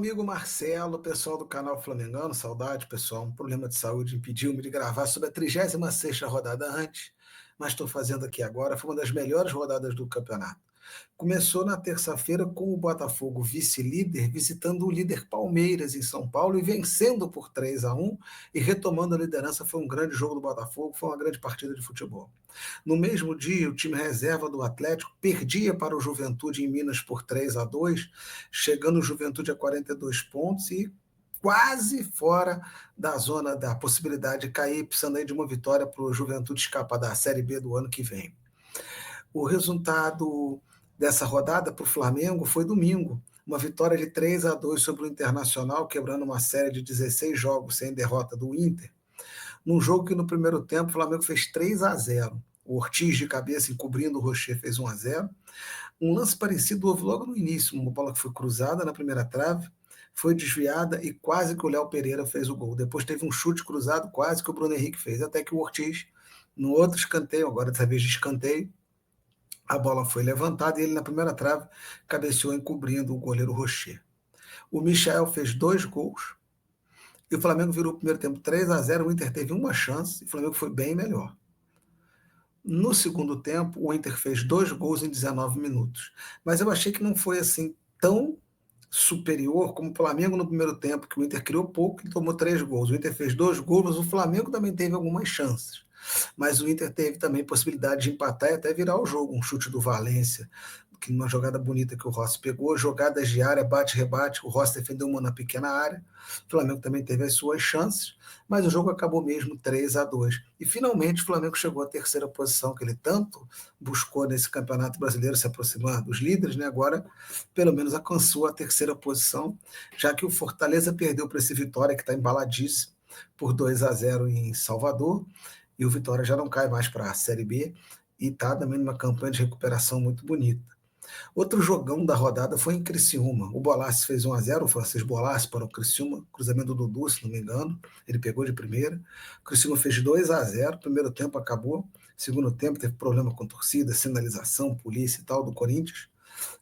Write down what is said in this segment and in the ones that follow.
amigo Marcelo, pessoal do canal Flamengano, saudade, pessoal, um problema de saúde impediu-me de gravar sobre a 36ª rodada antes, mas estou fazendo aqui agora, foi uma das melhores rodadas do campeonato. Começou na terça-feira com o Botafogo vice-líder, visitando o líder Palmeiras em São Paulo e vencendo por 3-1 e retomando a liderança. Foi um grande jogo do Botafogo, foi uma grande partida de futebol. No mesmo dia, o time reserva do Atlético perdia para o Juventude em Minas por 3-2, chegando o Juventude a 42 pontos e quase fora da zona da possibilidade de cair, precisando aí de uma vitória para o Juventude escapar da Série B do ano que vem. O resultado dessa rodada para o Flamengo foi domingo, uma vitória de 3-2 sobre o Internacional, quebrando uma série de 16 jogos sem derrota do Inter, num jogo que no primeiro tempo o Flamengo fez 3-0. O Ortiz de cabeça encobrindo o Rocher fez 1-0. Um lance parecido houve logo no início, uma bola que foi cruzada na primeira trave, foi desviada e quase que o Léo Pereira fez o gol. Depois teve um chute cruzado, quase que o Bruno Henrique fez, até que o Ortiz, no outro escanteio, agora dessa vez de escanteio, a bola foi levantada e ele na primeira trave cabeceou encobrindo o goleiro Rocher. O Michael fez 2 gols e o Flamengo virou o primeiro tempo 3-0, o Inter teve uma chance e o Flamengo foi bem melhor. No segundo tempo, o Inter fez 2 gols em 19 minutos. Mas eu achei que não foi assim tão superior como o Flamengo no primeiro tempo, que o Inter criou pouco e tomou 3 gols. O Inter fez 2 gols, mas o Flamengo também teve algumas chances. Mas o Inter teve também possibilidade de empatar e até virar o jogo. Um chute do Valência, que numa jogada bonita que o Rossi pegou, jogadas de área, bate-rebate, o Rossi defendeu uma na pequena área, o Flamengo também teve as suas chances, mas o jogo acabou mesmo 3-2. E finalmente o Flamengo chegou à terceira posição, que ele tanto buscou nesse Campeonato Brasileiro, se aproximar dos líderes, né? Agora pelo menos alcançou a terceira posição, já que o Fortaleza perdeu para esse Vitória, que está embaladíssimo, por 2-0 em Salvador, e o Vitória já não cai mais para a Série B, e está também numa campanha de recuperação muito bonita. Outro jogão da rodada foi em Criciúma. O Bolassi fez 1-0, o francês Bolassi para o Criciúma, cruzamento do Dudu, se não me engano, ele pegou de primeira. O Criciúma fez 2-0, primeiro tempo acabou, segundo tempo teve problema com torcida, sinalização, polícia e tal do Corinthians,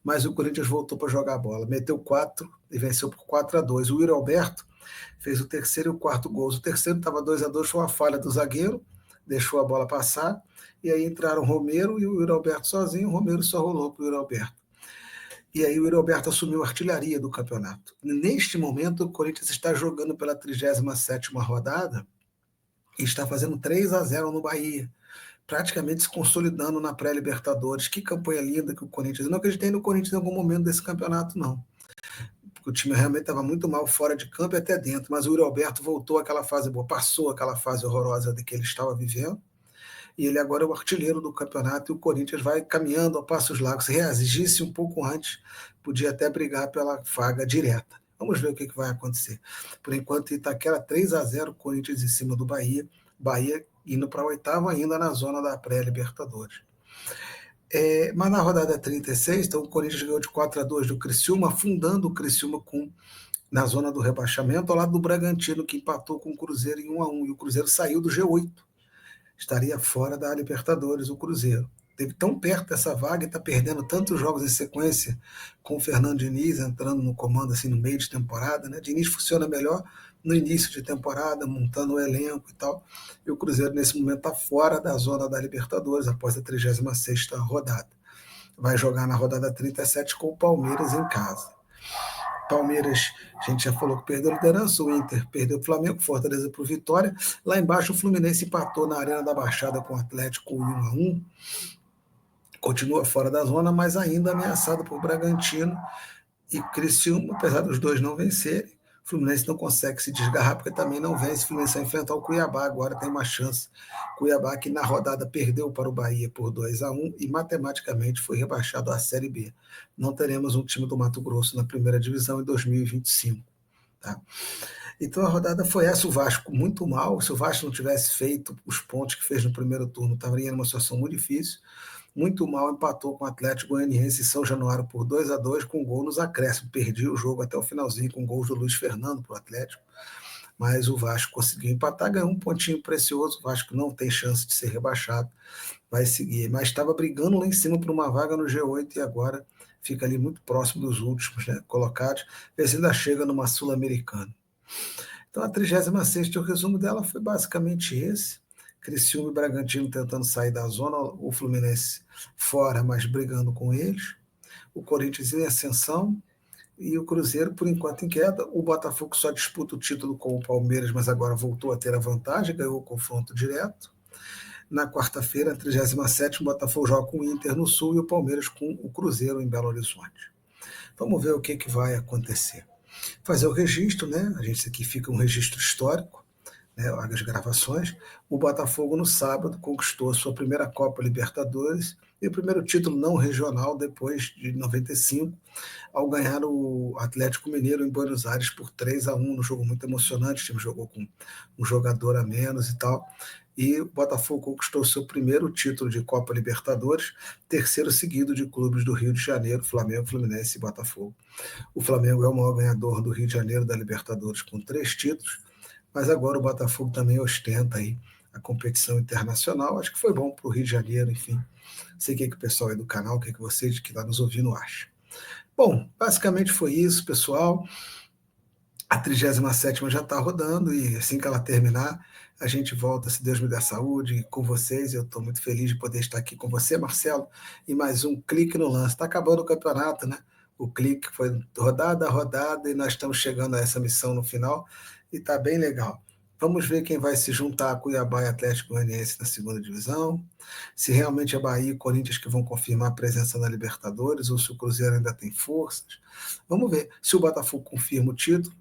mas o Corinthians voltou para jogar a bola, meteu 4 e venceu por 4-2. O Yuri Alberto fez o terceiro e o quarto gols. O terceiro estava 2-2, foi uma falha do zagueiro, deixou a bola passar, e aí entraram o Romero e o Yuri Alberto sozinho, o Romero só rolou para o Yuri Alberto. E aí o Yuri Alberto assumiu a artilharia do campeonato. Neste momento, o Corinthians está jogando pela 37ª rodada e está fazendo 3-0 no Bahia, praticamente se consolidando na pré-Libertadores. Que campanha linda que o Corinthians... Eu não acreditei no Corinthians em algum momento desse campeonato, não. Porque o time realmente estava muito mal fora de campo e até dentro, mas o Yuri Alberto voltou àquela fase boa, passou aquela fase horrorosa de que ele estava vivendo, e ele agora é o artilheiro do campeonato, e o Corinthians vai caminhando a passos largos. Se reagisse um pouco antes, podia até brigar pela vaga direta. Vamos ver o que vai acontecer. Por enquanto, Itaquera 3-0, Corinthians em cima do Bahia, Bahia indo para a oitava ainda na zona da pré-Libertadores. Mas na rodada 36, então o Corinthians ganhou de 4-2 do Criciúma, afundando o Criciúma na zona do rebaixamento, ao lado do Bragantino, que empatou com o Cruzeiro em 1-1, e o Cruzeiro saiu do G8. Estaria fora da Libertadores, o Cruzeiro. Esteve tão perto dessa vaga e está perdendo tantos jogos em sequência, com o Fernando Diniz entrando no comando assim no meio de temporada, né? Diniz funciona melhor no início de temporada, montando o elenco e tal, e o Cruzeiro nesse momento está fora da zona da Libertadores, após a 36ª rodada. Vai jogar na rodada 37 com o Palmeiras em casa. Palmeiras, a gente já falou que perdeu a liderança, o Inter perdeu o Flamengo, Fortaleza para o Vitória. Lá embaixo o Fluminense empatou na Arena da Baixada com o Atlético 1-1. Continua fora da zona, mas ainda ameaçado por Bragantino e Criciúma, apesar dos dois não vencerem. O Fluminense não consegue se desgarrar, porque também não vence. O Fluminense vai enfrentar o Cuiabá, agora tem uma chance. Cuiabá que na rodada perdeu para o Bahia por 2-1 e matematicamente foi rebaixado à Série B. Não teremos um time do Mato Grosso na primeira divisão em 2025. Tá? Então a rodada foi essa, o Vasco muito mal. Se o Vasco não tivesse feito os pontos que fez no primeiro turno, estaria numa situação muito difícil. Muito mal, empatou com o Atlético Goianiense e São Januário por 2-2, com gol nos acréscimos. Perdi o jogo até o finalzinho com gols do Luiz Fernando para o Atlético, mas o Vasco conseguiu empatar, ganhou um pontinho precioso. O Vasco não tem chance de ser rebaixado, vai seguir, mas estava brigando lá em cima por uma vaga no G8 e agora fica ali muito próximo dos últimos, né, colocados, ver se ainda chega numa Sul-Americana. Então a 36ª, o resumo dela foi basicamente esse. Criciúma e Bragantino tentando sair da zona, o Fluminense fora, mas brigando com eles. O Corinthians em ascensão e o Cruzeiro, por enquanto, em queda. O Botafogo só disputa o título com o Palmeiras, mas agora voltou a ter a vantagem, ganhou o confronto direto. Na quarta-feira, 37ª, o Botafogo joga com o Inter no Sul e o Palmeiras com o Cruzeiro em Belo Horizonte. Vamos ver o que vai acontecer. Fazer o registro, né? A gente aqui fica um registro histórico, né, as gravações. O Botafogo, no sábado, conquistou a sua primeira Copa Libertadores e o primeiro título não regional depois de 95, ao ganhar o Atlético Mineiro em Buenos Aires por 3-1, num jogo muito emocionante. O time jogou com um jogador a menos e tal. E o Botafogo conquistou seu primeiro título de Copa Libertadores, terceiro seguido de clubes do Rio de Janeiro, Flamengo, Fluminense e Botafogo. O Flamengo é o maior ganhador do Rio de Janeiro da Libertadores com 3 títulos, mas agora o Botafogo também ostenta aí a competição internacional. Acho que foi bom para o Rio de Janeiro, enfim. Não sei o que o pessoal aí do canal, o que vocês que estão nos ouvindo acham. Bom, basicamente foi isso, pessoal. A 37ª já está rodando e assim que ela terminar, a gente volta, se Deus me der saúde, com vocês. Eu estou muito feliz de poder estar aqui com você, Marcelo, e mais um Clique no Lance. Está acabando o campeonato, né? O Clique foi rodada a rodada e nós estamos chegando a essa missão no final e está bem legal. Vamos ver quem vai se juntar a Cuiabá e Atlético Goianiense na segunda divisão, se realmente é Bahia e Corinthians que vão confirmar a presença na Libertadores ou se o Cruzeiro ainda tem forças. Vamos ver se o Botafogo confirma o título.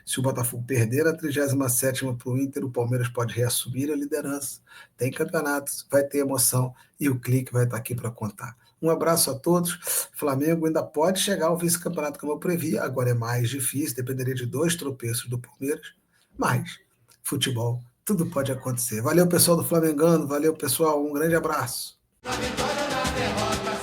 Se o Botafogo perder a 37ª para o Inter, o Palmeiras pode reassumir a liderança. Tem campeonatos, vai ter emoção e o Clique vai estar aqui para contar. Um abraço a todos. Flamengo ainda pode chegar ao vice-campeonato como eu previ. Agora é mais difícil, dependeria de 2 tropeços do Palmeiras. Mas futebol, tudo pode acontecer. Valeu, pessoal do Flamengano. Valeu, pessoal. Um grande abraço. Na vitória, na derrota.